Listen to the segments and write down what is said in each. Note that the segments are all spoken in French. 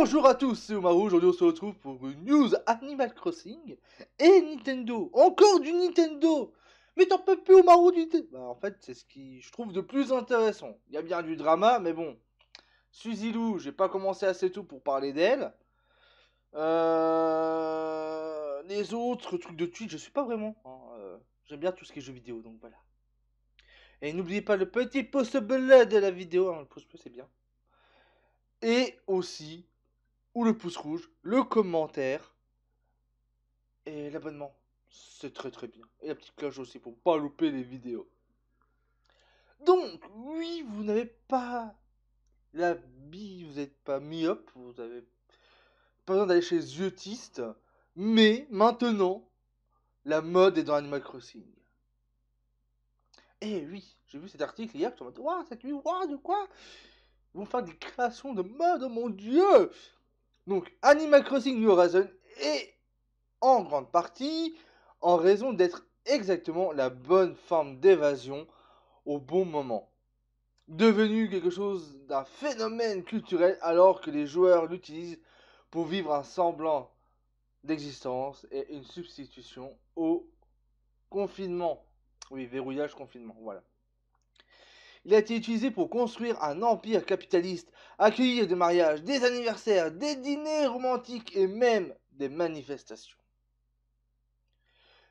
Bonjour à tous, c'est Omaru. Aujourd'hui on se retrouve pour une news Animal Crossing et Nintendo. Encore du Nintendo. Mais t'en peux plus, Omaru, du Nintendo. Bah, en fait, c'est ce qui je trouve de plus intéressant. Il y a bien du drama, mais bon. Suzy Lou, j'ai pas commencé assez tôt pour parler d'elle. Les autres trucs de Twitch, je suis pas vraiment, hein. J'aime bien tout ce qui est jeux vidéo, donc voilà. Et n'oubliez pas le petit pouce bleu de la vidéo, hein, le pouce bleu c'est bien. Et aussi, ou le pouce rouge, le commentaire et l'abonnement. C'est très très bien. Et la petite cloche aussi pour pas louper les vidéos. Donc, oui, vous n'avez pas la bille, vous n'êtes pas myope, vous avez pas besoin d'aller chez les yeutistes. Mais maintenant, la mode est dans Animal Crossing. Eh oui, j'ai vu cet article hier, je me suis dit, waouh, cette nuit, waouh, de quoi? Ils vont faire des créations de mode, oh mon dieu! Donc, Animal Crossing New Horizons est en grande partie en raison d'être exactement la bonne forme d'évasion au bon moment. Devenu quelque chose d'un phénomène culturel alors que les joueurs l'utilisent pour vivre un semblant d'existence et une substitution au confinement. Oui, verrouillage confinement, voilà. Il a été utilisé pour construire un empire capitaliste, accueillir des mariages, des anniversaires, des dîners romantiques et même des manifestations.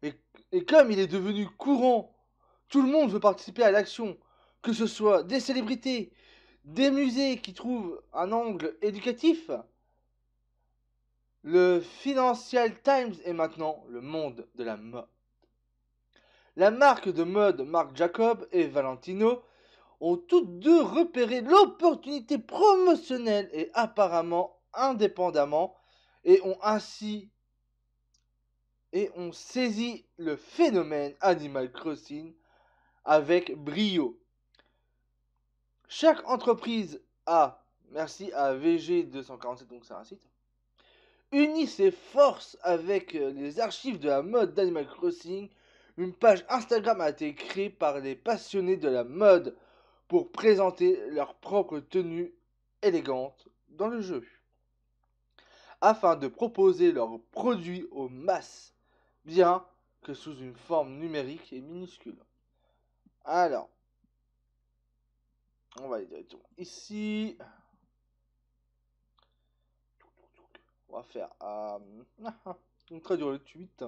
Et comme il est devenu courant, tout le monde veut participer à l'action, que ce soit des célébrités, des musées qui trouvent un angle éducatif. Le Financial Times est maintenant le monde de la mode. La marque de mode Marc Jacob et Valentino ont toutes deux repéré l'opportunité promotionnelle et apparemment indépendamment et ont saisi le phénomène Animal Crossing avec brio. Chaque entreprise a, merci à VG247, donc c'est un site, unit ses forces avec les archives de la mode d'Animal Crossing. Une page Instagram a été créée par les passionnés de la mode pour présenter leur propre tenue élégante dans le jeu, afin de proposer leurs produits aux masses, bien que sous une forme numérique et minuscule. Alors, on va aller directement ici. On va faire une traduire le tweet.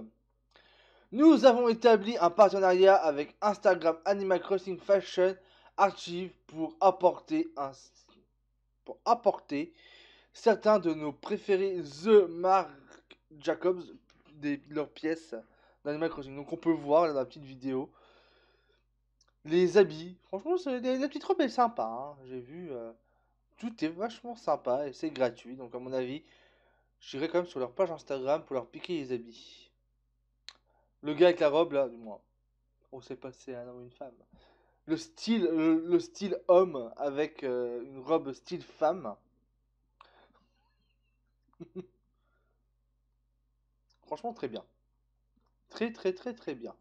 Nous avons établi un partenariat avec Instagram Animal Crossing Fashion Archive pour apporter certains de nos préférés The Marc Jacobs, leurs pièces d'Animal Crossing. Donc on peut voir là, dans la petite vidéo les habits. Franchement, la petite robe est sympa, hein. J'ai vu, tout est vachement sympa et c'est gratuit. Donc à mon avis, j'irai quand même sur leur page Instagram pour leur piquer les habits. Le gars avec la robe là, du moins. On sait pas si c'est un homme ou une femme. Le style homme avec une robe style femme. Franchement, très bien. Très, très, très, très bien.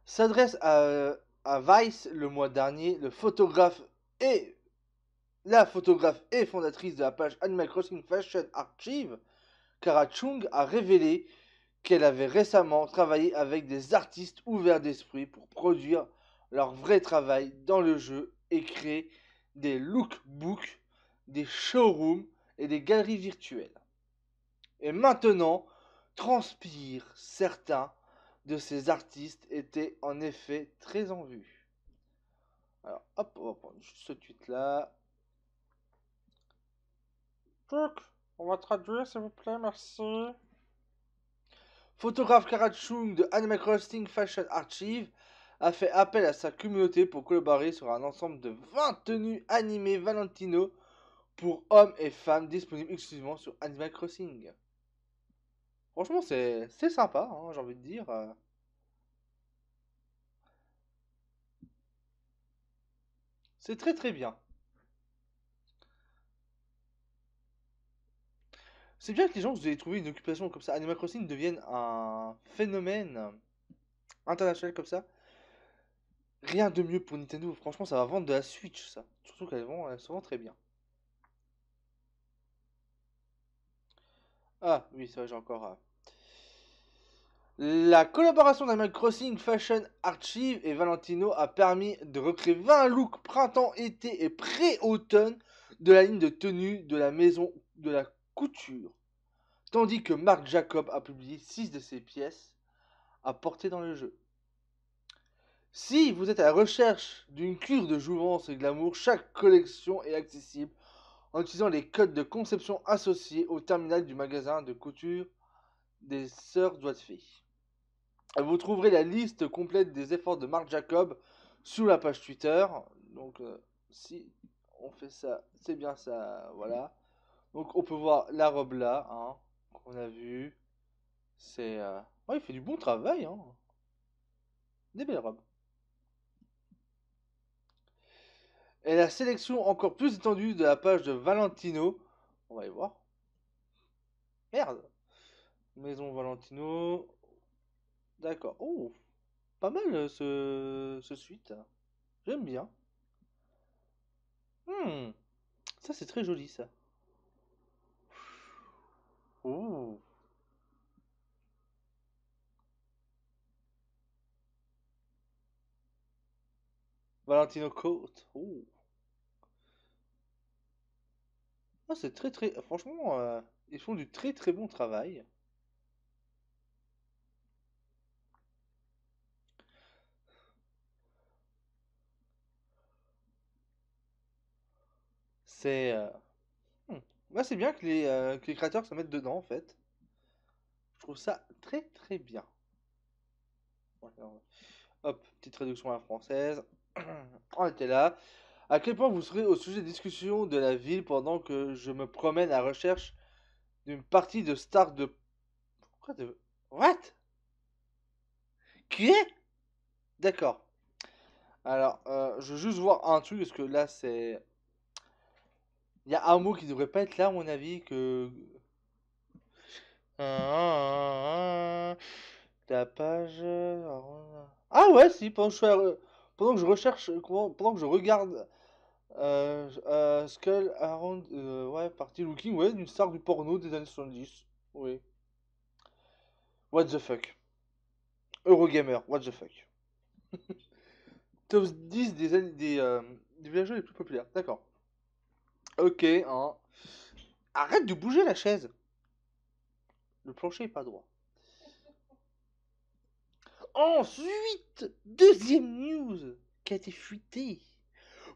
S'adresse à Vice le mois dernier, et la photographe et fondatrice de la page Animal Crossing Fashion Archive, Kara Chung, a révélé qu'elle avait récemment travaillé avec des artistes ouverts d'esprit pour produire leur vrai travail dans le jeu et créer des lookbooks, des showrooms et des galeries virtuelles. Et maintenant, transpire certains de ces artistes étaient en effet très en vue. Alors, hop, on va prendre juste ce tweet là. On va traduire s'il vous plaît, merci. Photographe Karachung de Animal Crossing Fashion Archive a fait appel à sa communauté pour collaborer sur un ensemble de 20 tenues animées Valentino pour hommes et femmes disponibles exclusivement sur Animal Crossing. Franchement, c'est sympa, hein, j'ai envie de dire. C'est très très bien. C'est bien que les gens, vous ayez trouvé une occupation comme ça. Animal Crossing devienne un phénomène international comme ça. Rien de mieux pour Nintendo. Franchement, ça va vendre de la Switch, ça. Surtout elle se vend très bien. Ah, oui, ça, j'ai encore. La collaboration d'Animal Crossing Fashion Archive et Valentino a permis de recréer 20 looks printemps-été et pré-automne de la ligne de tenue de la maison de la couture. Tandis que Marc Jacob a publié 6 de ses pièces à porter dans le jeu. Si vous êtes à la recherche d'une cure de jouvence et glamour, chaque collection est accessible en utilisant les codes de conception associés au terminal du magasin de couture des Sœurs Doigts de Fée. Vous trouverez la liste complète des efforts de Marc Jacob sous la page Twitter. Donc, si on fait ça, c'est bien ça, voilà. Donc, on peut voir la robe là, hein, qu'on a vu. C'est, ouais, il fait du bon travail, hein. Des belles robes. Et la sélection encore plus étendue de la page de Valentino. On va y voir. Merde. Maison Valentino. D'accord. Oh, pas mal ce suite. J'aime bien. Hmm. Ça, c'est très joli, ça. Oh. Valentino Coat. Oh. Ah, c'est très très. Franchement, ils font du très très bon travail. C'est. Hmm. Ouais, c'est bien que les créateurs se mettent dedans, en fait. Je trouve ça très très bien. Ouais, alors, hop, petite traduction à la française. On était là. À quel point vous serez au sujet de discussion de la ville pendant que je me promène à la recherche d'une partie de Star de. Quoi de. What? Qui est? D'accord. Alors, je veux juste voir un truc, parce que là, c'est. Il y a un mot qui devrait pas être là, à mon avis, que. La page. Ah ouais, si, pendant que je recherche. Pendant que je regarde. Skull Around. Ouais, partie looking, ouais, d'une star du porno des années 70. Oui. What the fuck. Eurogamer, what the fuck. Top 10 des villageois les plus populaires. D'accord. Ok, hein. Arrête de bouger la chaise. Le plancher est pas droit. Ensuite, deuxième news qui a été fuitée.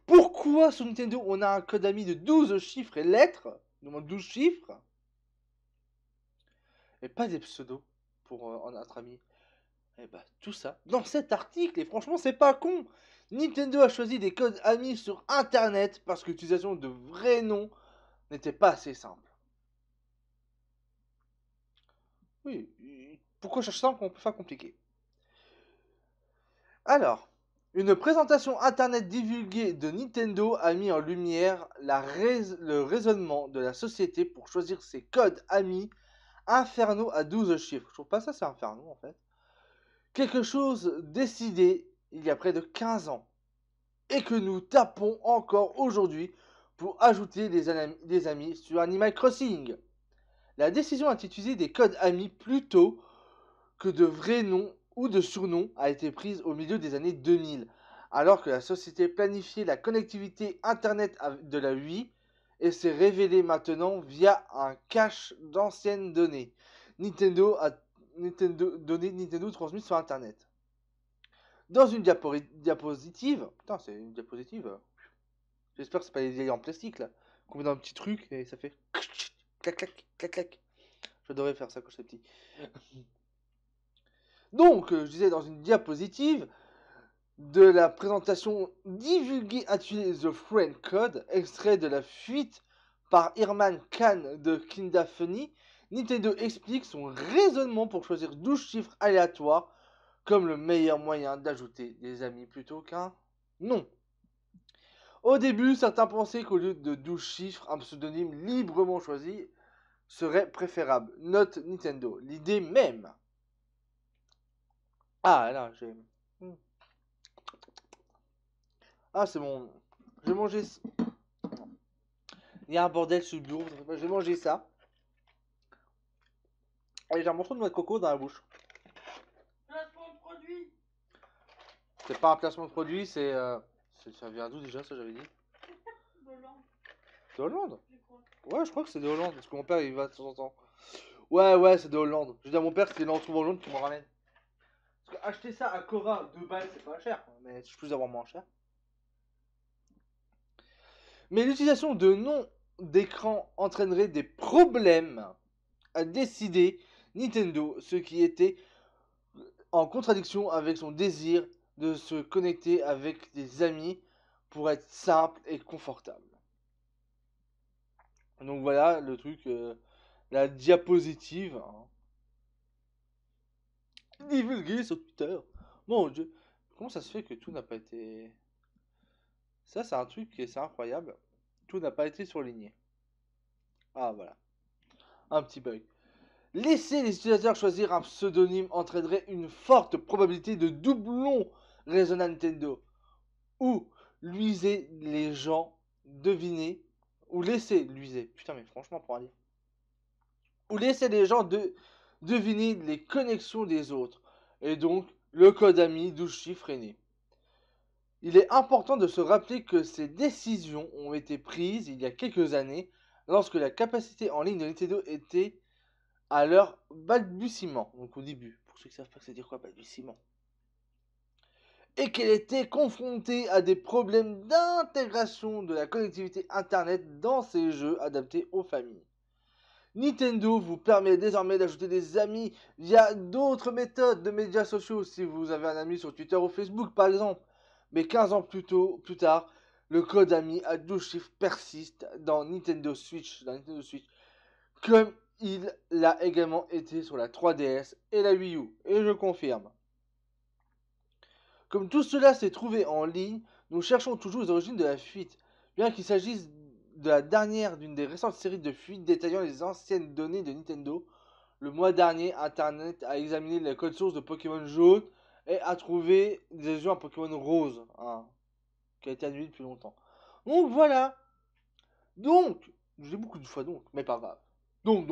Pourquoi sur Nintendo on a un code ami de 12 chiffres et lettres, nous 12 chiffres, et pas des pseudos pour notre ami? Et bah tout ça dans cet article, et franchement c'est pas con. Nintendo a choisi des codes amis sur internet parce que l'utilisation de vrais noms n'était pas assez simple. Oui, pourquoi chercher ça quand on peut faire compliqué? Alors, une présentation internet divulguée de Nintendo a mis en lumière le raisonnement de la société pour choisir ses codes amis infernaux à 12 chiffres. Je trouve pas ça, c'est infernaux en fait. Quelque chose décidé il y a près de 15 ans et que nous tapons encore aujourd'hui pour ajouter des amis sur Animal Crossing. La décision d'utiliser des codes amis plutôt que de vrais noms ou de surnoms a été prise au milieu des années 2000, alors que la société planifiait la connectivité Internet de la Wii et s'est révélée maintenant via un cache d'anciennes données. Nintendo transmises sur Internet. Dans une diapositive, putain c'est une diapositive, j'espère que c'est pas des vieilles en plastique là, qu'on met dans un petit truc et ça fait clac clac clac clac. J'adorais faire ça quand j'étais petit. Donc, je disais dans une diapositive de la présentation divulguée intitulée The Friend Code, extrait de la fuite par Irman Khan de Kinda Funny, Nintendo explique son raisonnement pour choisir 12 chiffres aléatoires comme le meilleur moyen d'ajouter des amis plutôt qu'un nom. Au début, certains pensaient qu'au lieu de 12 chiffres, un pseudonyme librement choisi serait préférable. Note Nintendo. L'idée même. Ah là, j'ai. Ah, c'est bon. J'ai mangé... Il y a un bordel sous le bureau. J'ai mangé ça. Et j'ai un morceau de noix de coco dans la bouche. Placement de produit. C'est pas un placement de produit, c'est... Ça vient d'où déjà, ça j'avais dit? Hollande, De Hollande? je crois. Ouais, je crois que c'est de Hollande, parce que mon père il va de temps en temps. Ouais, c'est de Hollande. Je dis à mon père que c'est l'entrée en Hollande qui m'en ramène. Parce que acheter ça à Cora, 2 balles, c'est pas cher, mais je peux avoir moins cher. Mais l'utilisation de noms d'écran entraînerait des problèmes, a décidé Nintendo, ce qui était en contradiction avec son désir de se connecter avec des amis pour être simple et confortable. Donc voilà le truc, la diapositive hein, divulguée sur Twitter. Mon Dieu, comment ça se fait que tout n'a pas été... Ça c'est un truc qui c'est incroyable. Tout n'a pas été surligné. Ah voilà, un petit bug. Laisser les utilisateurs choisir un pseudonyme entraînerait une forte probabilité de doublon, raisonna Nintendo. Ou luiser les gens deviner. Ou laisser luiser. Putain, mais franchement, pour aller. Ou laisser les gens deviner les connexions des autres. Et donc, le code AMI 12 chiffres est né. Il est important de se rappeler que ces décisions ont été prises il y a quelques années, lorsque la capacité en ligne de Nintendo était à leur balbutiement, donc au début, pour ceux qui ne savent pas que c'est dire quoi balbutiement, et qu'elle était confrontée à des problèmes d'intégration de la connectivité internet dans ses jeux adaptés aux familles. Nintendo vous permet désormais d'ajouter des amis via d'autres méthodes de médias sociaux, si vous avez un ami sur Twitter ou Facebook par exemple. Mais 15 ans plus tard, le code ami à 12 chiffres persiste dans Nintendo Switch, comme il l'a également été sur la 3DS et la Wii U, et je confirme. Comme tout cela s'est trouvé en ligne, nous cherchons toujours les origines de la fuite, bien qu'il s'agisse de la dernière d'une des récentes séries de fuites détaillant les anciennes données de Nintendo. Le mois dernier, Internet a examiné le code source de Pokémon jaune et a trouvé des allusions à Pokémon rose, hein, qui a été annulé depuis longtemps. Donc voilà. Donc, j'ai beaucoup de fois donc, mais pas grave. Donc.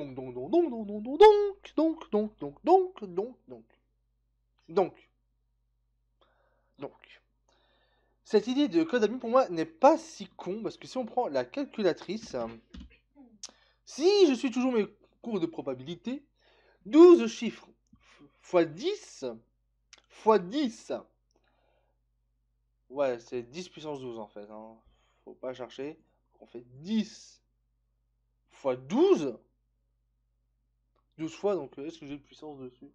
Cette idée de code ami pour moi n'est pas si con parce que si on prend la calculatrice, si je suis toujours mes cours de probabilité, 12 chiffres fois 10 fois 10. Ouais, c'est 10 puissance 12 en fait. Hein. Faut pas chercher. On fait 10 fois 12. 12 fois, donc est-ce que j'ai de puissance dessus?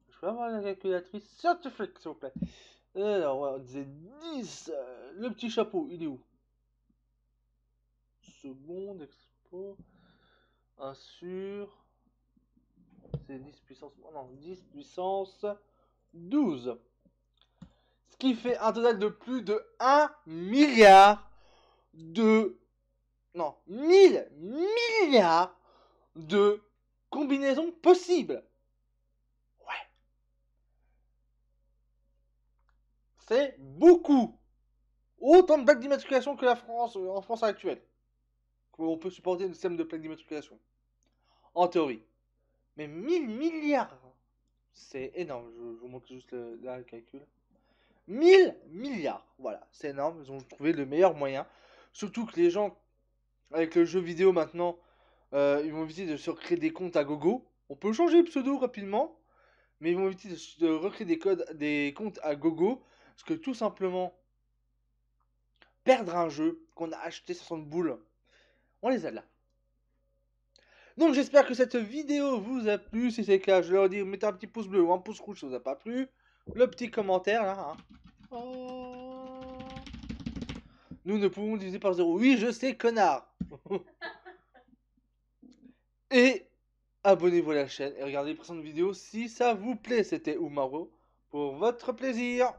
Je peux avoir la calculatrice scientifique, s'il vous plaît. Alors, on disait 10. Le petit chapeau, il est où? Seconde, expo. 1 sur. C'est 10 puissance. Non, 10 puissance 12. Ce qui fait un total de plus de 1 milliard de. Non, 1000 milliards de combinaisons possibles. Ouais. C'est beaucoup. Autant de plaques d'immatriculation que la France, en France actuelle. On peut supporter le système de plaques d'immatriculation. En théorie. Mais 1000 milliards. C'est énorme. Je vous montre juste là, le calcul. 1000 milliards. Voilà, c'est énorme. Ils ont trouvé le meilleur moyen. Surtout que les gens, avec le jeu vidéo maintenant, ils vont éviter de se recréer des comptes à gogo. On peut changer le pseudo rapidement. Mais ils vont éviter de recréer des comptes à gogo. Parce que tout simplement, perdre un jeu qu'on a acheté 60 boules, on les a là. Donc j'espère que cette vidéo vous a plu. Si c'est le cas, je leur dis mettez un petit pouce bleu ou un pouce rouge si ça vous a pas plu. Le petit commentaire là. Hein. Oh. Nous ne pouvons diviser par 0. Oui, je sais, connard. Et abonnez-vous à la chaîne et regardez les précédentes vidéos si ça vous plaît. C'était Umaro pour votre plaisir.